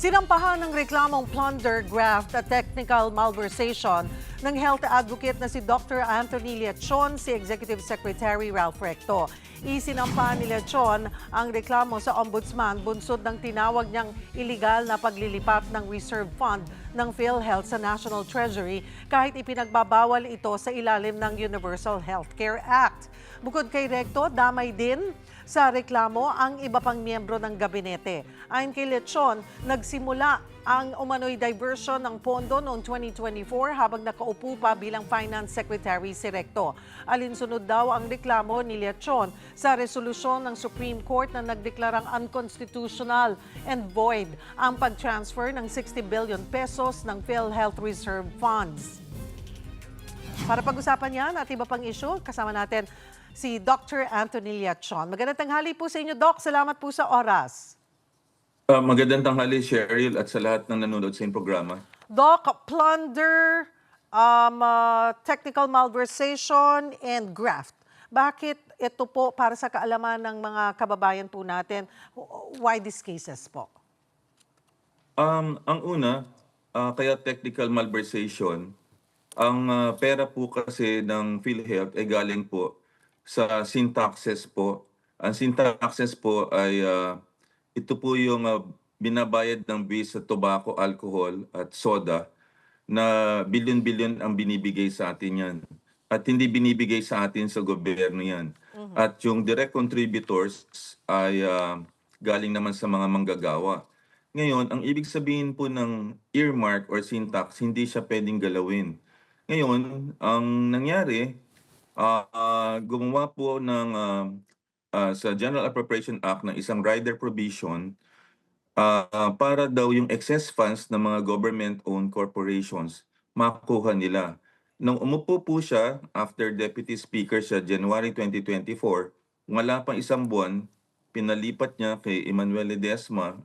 Sinampahan ng reklamong plunder, graft at technical malversation ng health advocate na si Dr. Anthony Leachon, si Executive Secretary Ralph Recto. Isinampahan ni Leachon ang reklamo sa Ombudsman bunsod ng tinawag niyang iligal na paglilipat ng reserve fund ng PhilHealth sa National Treasury kahit ipinagbabawal ito sa ilalim ng Universal Healthcare Act. Bukod kay Recto, damay din sa reklamo ang iba pang miyembro ng gabinete. Ayon kay Leachon, nagsimula ang umano'y diversion ng pondo noong 2024 habang nakaupo pa bilang Finance Secretary si Recto. Alinsunod daw ang reklamo ni Leachon sa resolusyon ng Supreme Court na nagdeklarang unconstitutional and void ang pag-transfer ng 60 billion pesos ng PhilHealth Reserve Funds. Para pag-usapan yan at iba pang issue, kasama natin si Dr. Anthony Leachon. Magandang tanghali po sa inyo, Doc. Salamat po sa oras. Magandang tanghali, Cheryl, at sa lahat ng nanonood sa iyong programa. Doc, plunder, technical malversation, and graft. Bakit ito po para sa kaalaman ng mga kababayan po natin? Why these cases po? Ang una, kaya technical malversation, ang pera po kasi ng PhilHealth ay galing po sa sin taxes po. Ang sin taxes po ay ito po yung binabayad ng buwis sa tobacco, alcohol at soda na bilyon-bilyon ang binibigay sa atin yan. At hindi binibigay sa atin sa gobyerno yan. At yung direct contributors ay galing naman sa mga manggagawa. Ngayon, ang ibig sabihin po ng earmark or sin tax, hindi siya pwedeng galawin. Ngayon, ang nangyari, gumawa po ng sa General Appropriation Act ng isang rider provision para daw yung excess funds ng mga government-owned corporations makuha nila. Nung umupo po siya, after Deputy Speaker siya January 2024, wala pang isang buwan, pinalipat niya kay Emmanuel Ledesma,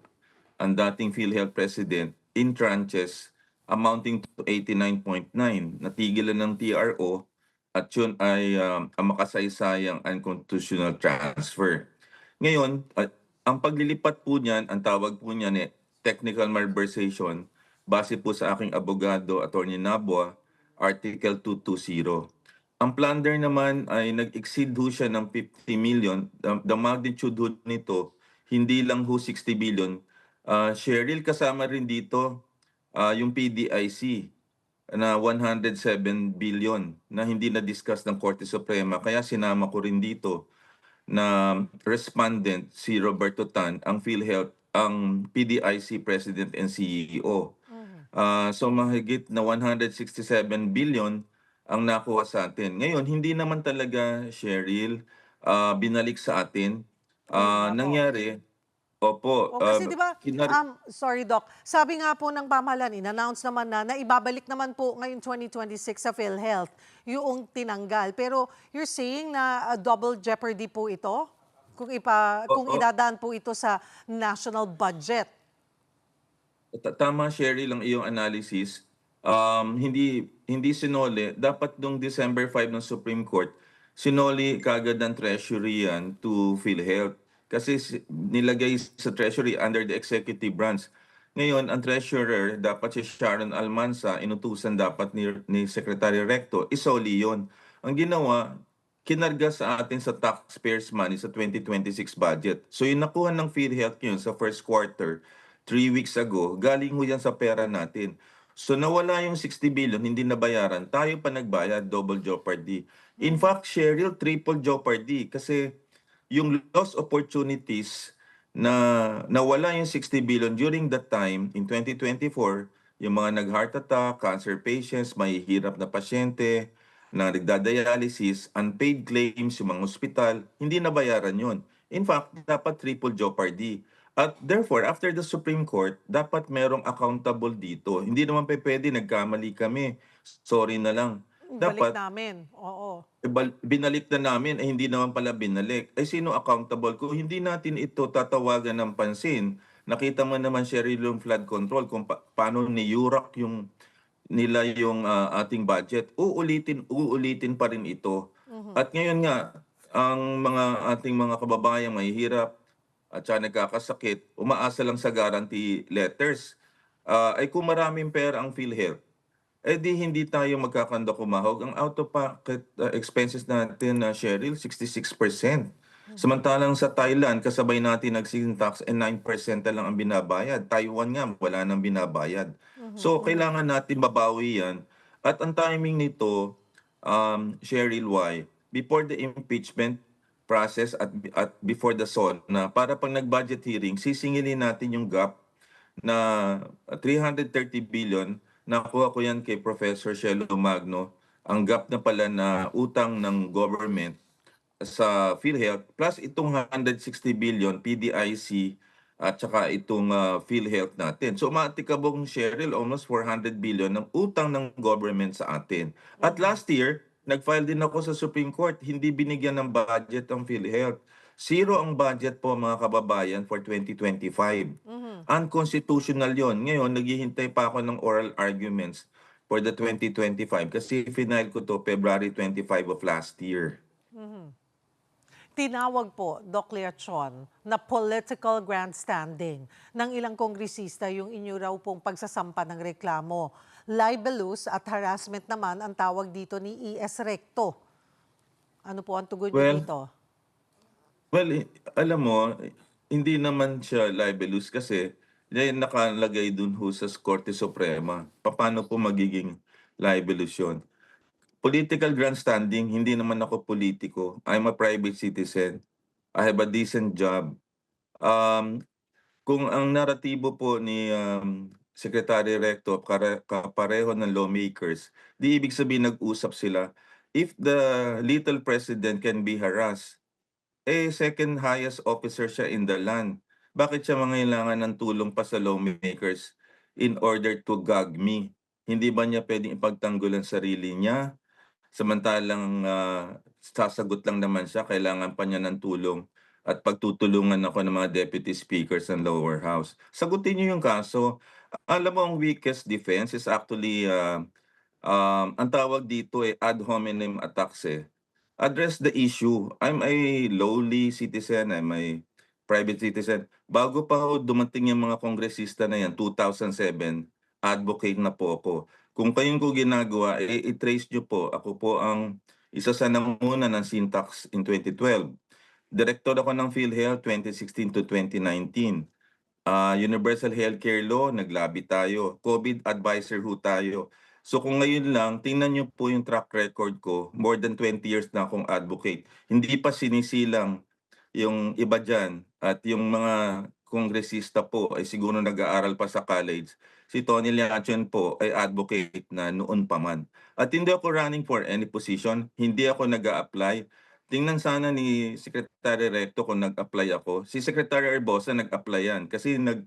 ang dating PhilHealth President, in tranches amounting to 89.9. Natigilan ng TRO at yun ay ang makasaysayang unconstitutional transfer. Ngayon, ang paglilipat po niyan, ang tawag po niyan technical malversation, base po sa aking abogado, Attorney Nabua, Article 220. Ang plunder naman ay nag-exceed ho siya ng 50 million. The magnitude ho nito, hindi lang ho 60 billion. Cheryl, kasama rin dito yung PDIC na 107 billion na hindi na-discuss ng Korte Suprema. Kaya sinama ko rin dito na respondent si Roberto Tan, ang PhilHealth, ang PDIC President and CEO. So mahigit na 167 billion ang nakuha sa atin. Ngayon, hindi naman talaga, Cheryl, binalik sa atin. Nangyari, opo. Kasi di ba, sorry Doc, sabi nga po ng pamahalaan, in-announce naman na ibabalik naman po ngayon 2026 sa PhilHealth yung tinanggal. Pero you're saying na double jeopardy po ito? Kung idadaan po ito sa national budget. Tama, Cheryl, ang iyong analysis. Hindi sinoli. Dapat nung December 5 ng Supreme Court, sinoli kagad ng Treasury yan to PhilHealth. Kasi nilagay sa Treasury under the executive branch. Ngayon, ang treasurer, dapat si Sharon Almanza, inutusan dapat ni Secretary Recto, isoli yun. Ang ginawa, kinarga sa atin sa taxpayers' money sa 2026 budget. So yung nakuha ng PhilHealth yun sa first quarter, 3 weeks ago, galing ho yan sa pera natin. So nawala yung 60 billion, hindi nabayaran. Tayo pa nagbayad, double jeopardy. In fact, Cheryl, triple jeopardy. Kasi yung lost opportunities na nawala yung 60 billion during that time, in 2024, yung mga nag-heart attack, cancer patients, may hirap na pasyente, na nagdadialysis, unpaid claims, yung mga ospital, hindi nabayaran yun. In fact, dapat triple jeopardy. At therefore, after the Supreme Court, dapat merong accountable dito. Hindi naman pwede, nagkamali kami. Sorry na lang. Balik namin, oo. Binalik na namin, hindi naman pala binalik. Sino accountable? Kung hindi natin ito tatawagan ng pansin, nakita mo naman, Cheryl, yung flood control, kung paano ni URAC nila yung ating budget, uulitin pa rin ito. At ngayon nga, ang ating mga kababayang mahihirap, at saka nagkakasakit, umaasa lang sa guarantee letters. Ay kung maraming pera ang PhilHealth, eh di hindi tayo magkakanda kumahog. Ang out-of-pocket expenses natin, Cheryl, 66%. Samantalang sa Thailand, kasabay natin nag-sin-tax, 9% na lang ang binabayad. Taiwan nga, wala nang binabayad. So, kailangan natin babawi yan. At ang timing nito, Cheryl, why? Before the impeachment process at before the SONA, para pag nag-budget hearing, sisingilin natin yung gap na 330 billion, nakuha ko yan kay Professor Shelo Magno, ang gap na pala na utang ng government sa PhilHealth plus itong 160 billion PDIC at saka itong PhilHealth natin. So umatikabong, Cheryl, almost 400 billion ng utang ng government sa atin. At last year, nag-file din ako sa Supreme Court, hindi binigyan ng budget ang PhilHealth. Zero ang budget po mga kababayan for 2025. Unconstitutional yon. Ngayon, naghihintay pa ako ng oral arguments for the 2025 kasi final ko to February 25 of last year. Tinawag po, Doc Leachon, na political grandstanding ng ilang kongresista yung inyo raw pong pagsasampa ng reklamo. Libelous at harassment naman ang tawag dito ni E.S. Recto. Ano po ang tugon niyo dito? Alam mo, hindi naman siya libelous kasi nakalagay dun ho sa Korte Suprema. Paano po magiging libelous yun? Political grandstanding, hindi naman ako politiko. I'm a private citizen. I have a decent job. Kung ang naratibo po ni Secretary Recto kapareho ng lawmakers, di ibig sabihin nag-usap sila. If the little president can be harassed, second highest officer siya in the land. Bakit siya mangailangan ng tulong pa sa lawmakers in order to gag me? Hindi ba niya pwedeng ipagtanggol ang sarili niya? Samantalang sasagot lang naman siya, kailangan pa niya ng tulong at pagtutulungan ako ng mga deputy speakers ng lower house. Sagutin niyo yung kaso. Alam mo, ang weakest defense is actually, ang tawag dito ad hominem attacks Address the issue. I'm a lowly citizen, I'm a private citizen. Bago pa ho dumating yung mga kongresista na yan, 2007, advocate na po ako. Kung kayong ko ginagawa, i-trace nyo po. Ako po ang isa sa namuna ng Syntax in 2012. Director ako ng PhilHealth 2016 to 2019. Universal Healthcare Law, naglabi tayo. COVID advisor ho tayo. So kung ngayon lang, tingnan nyo po yung track record ko. More than 20 years na akong advocate. Hindi pa sinisilang yung iba dyan at yung mga kongresista po ay siguro nag-aaral pa sa college. Si Tony Leachon po ay advocate na noon pa man. At hindi ako running for any position, hindi ako nag-a-apply. Tingnan sana ni Secretary Recto kung nag-apply ako. Si Secretary Arbosa nag-apply yan kasi 1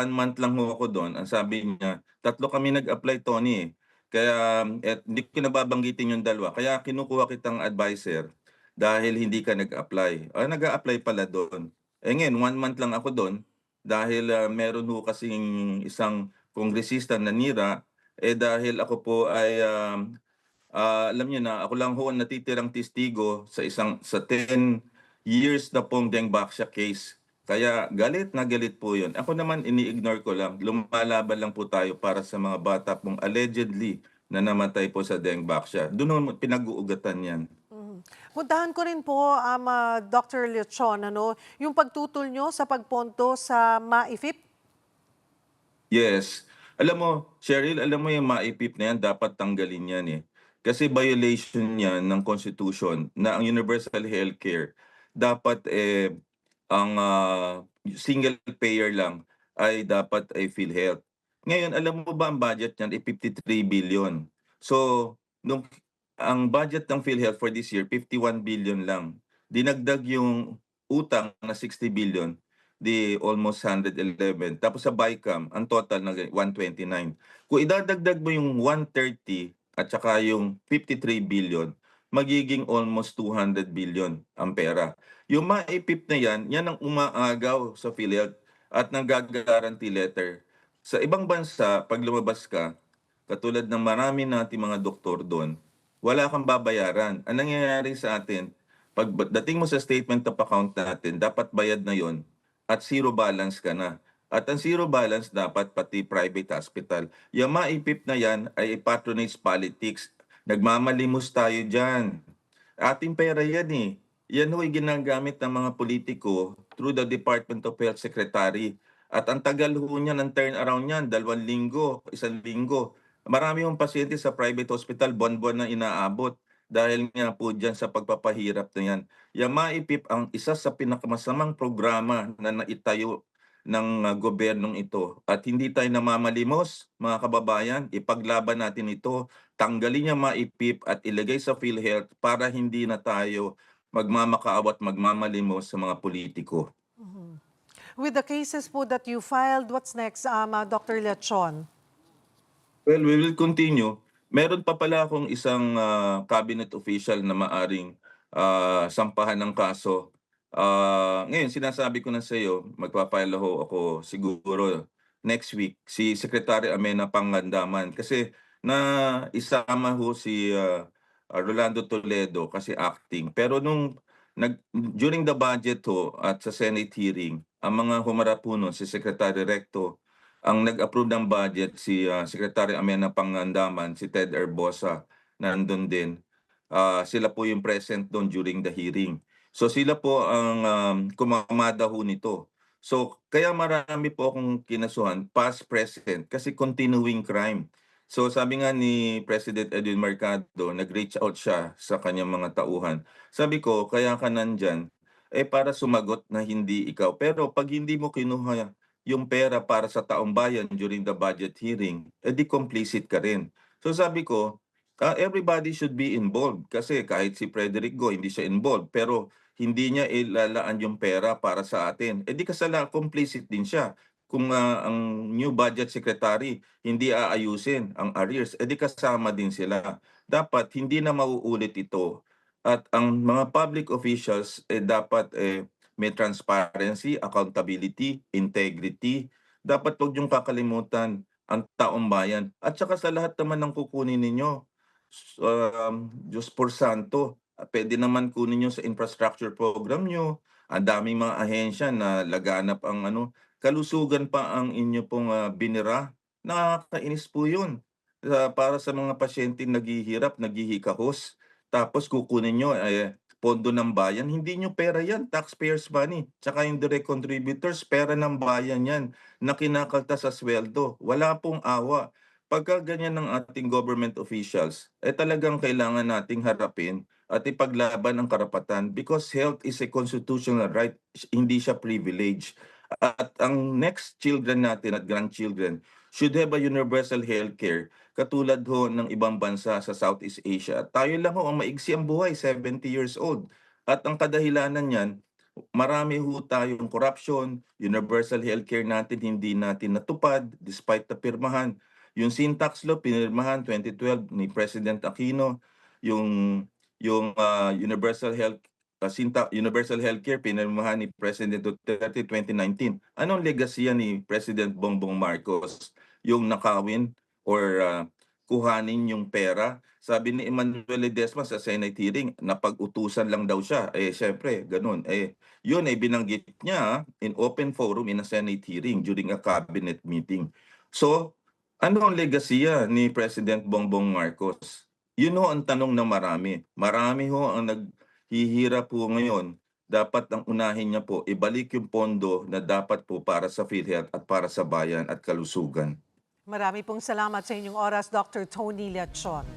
month lang ho ako doon. Ang sabi niya, 3 kami nag-apply, Tony. Kaya hindi ko nababanggitin yung dalawa. Kaya kinukuha kitang advisor dahil hindi ka nag-apply. Nag-a-apply pala doon. Ngayon, 1 month lang ako doon dahil meron ho kasing isang kongresista na nira, dahil ako po ay, alam niyo na, ako lang ho ang natitirang testigo sa 10 years na pong Deng Baksha case. Kaya galit na galit po yun. Ako naman, ini-ignore ko lang. Lumalaban lang po tayo para sa mga bata pong allegedly na namatay po sa Deng Baksha. Doon pinag-uugatan yan. Puntahan ko rin po, Dr. Leachon, yung pagtutol nyo sa pagponto sa MAIFIP? Yes. Alam mo, Cheryl, alam mo yung MAIPIP na yan, dapat tanggalin yan Kasi violation yan ng Constitution na ang universal healthcare dapat ang single payer lang ay dapat ay PhilHealth. Ngayon, alam mo ba ang budget niyan ay 53 billion. So, ang budget ng PhilHealth for this year, 51 billion lang. Dinagdag yung utang na 60 billion, di almost 111. Tapos sa BICAM, ang total na 129. Kung idadagdag mo yung 130 at saka yung 53 billion, magiging almost 200 billion ang pera. Yung MAIPIP na yan ang umaagaw sa PhilHealth at nag-guarantee letter. Sa ibang bansa, pag lumabas ka, katulad ng marami nating mga doktor doon, wala kang babayaran. Ang nangyayari sa atin, pag dating mo sa statement of account natin, dapat bayad na yon. at zero balance ka na. At ang zero balance dapat pati private hospital. Yung maipip na yan ay patronage politics. Nagmamalimos tayo dyan. Ating pera yan eh. Yan ho'y ginagamit ng mga politiko through the Department of Health Secretary. At ang tagal ho niyan, ang turnaround niyan, 2 linggo, 1 linggo. Marami yung pasyente sa private hospital, buwan-buwan na inaabot dahil nga po dyan sa pagpapahirap na yan. Yung maipip ang isa sa pinakamasamang programa na naitayo ng gobyernong ito. At hindi tayo namamalimos, mga kababayan, ipaglaban natin ito, tanggalin yung maipip at ilagay sa PhilHealth para hindi na tayo magmamakaawa at magmamalimos sa mga politiko. With the cases po that you filed, what's next, Dr. Lechon? Well, we will continue. Meron pa pala akong isang cabinet official na maaring sampahan ng kaso. Ngayon, sinasabi ko na sa iyo, magpapile ho ako siguro next week, si Secretary Amena Pangandaman. Kasi na isama ho si Rolando Toledo kasi acting. Pero during the budget ho at sa Senate hearing, ang mga humarap po nun, si Secretary Recto, ang nag-approve ng budget si Secretary Amena Pangandaman, si Ted Erbosa, nandun din. Sila po yung present doon during the hearing. So sila po ang kumamada ho nito. So kaya marami po akong kinasuhan, past, present, kasi continuing crime. So sabi nga ni President Edwin Mercado, nag-reach out siya sa kanyang mga tauhan. Sabi ko, kaya ka nandyan, para sumagot na hindi ikaw. Pero pag hindi mo kinuha yung pera para sa taong bayan during the budget hearing, di complicit ka rin. So sabi ko, everybody should be involved kasi kahit si Frederick Go hindi siya involved pero hindi niya ilalaan yung pera para sa atin. Di complicit din siya. Kung ang new budget secretary hindi aayusin ang arrears, di kasama din sila. Dapat hindi na mauulit ito. At ang mga public officials dapat may transparency, accountability, integrity. Dapat huwag niyong kakalimutan ang taong bayan. At saka sa lahat naman ng kukunin ninyo, Diyos por santo, pwede naman kunin nyo sa infrastructure program nyo. Ang daming mga ahensya na laganap ang kalusugan pa ang inyo pong binira. Nakakainis po yun. Para sa mga pasyente naghihirap, naghihikahos, tapos kukunin nyo pondo ng bayan, hindi nyo pera yan, taxpayers money. Tsaka yung direct contributors, pera ng bayan yan na kinakalta sa sweldo. Wala pong awa. Pagka ganyan ng ating government officials, talagang kailangan nating harapin at ipaglaban ang karapatan because health is a constitutional right, hindi siya privilege. At ang next children natin at grandchildren should have a universal health care katulad ho ng ibang bansa sa Southeast Asia. Tayo lang ho ang maigsi ang buhay, 70 years old. At ang kadahilanan niyan, marami ho tayong corruption, universal healthcare natin hindi natin natupad despite na pirmahan. Yung sin tax law pinirmahan 2012 ni President Aquino, yung universal healthcare pinirmahan ni President Duterte 2019. Anong legacy ni President Bongbong Marcos? Yung nakawin or kuhanin yung pera. Sabi ni Emmanuel Ledesma sa Senate hearing, napag-utusan lang daw siya. Syempre, ganun. Yun ay binanggit niya in open forum in a Senate hearing during a cabinet meeting. So, ano ang legacy ni President Bongbong Marcos? Yun ho ang tanong ng marami. Marami ho ang naghihirap po ngayon. Dapat ang unahin niya po, ibalik yung pondo na dapat po para sa PhilHealth at para sa bayan at kalusugan. Marami pong salamat sa inyong oras, Dr. Tony Lechon.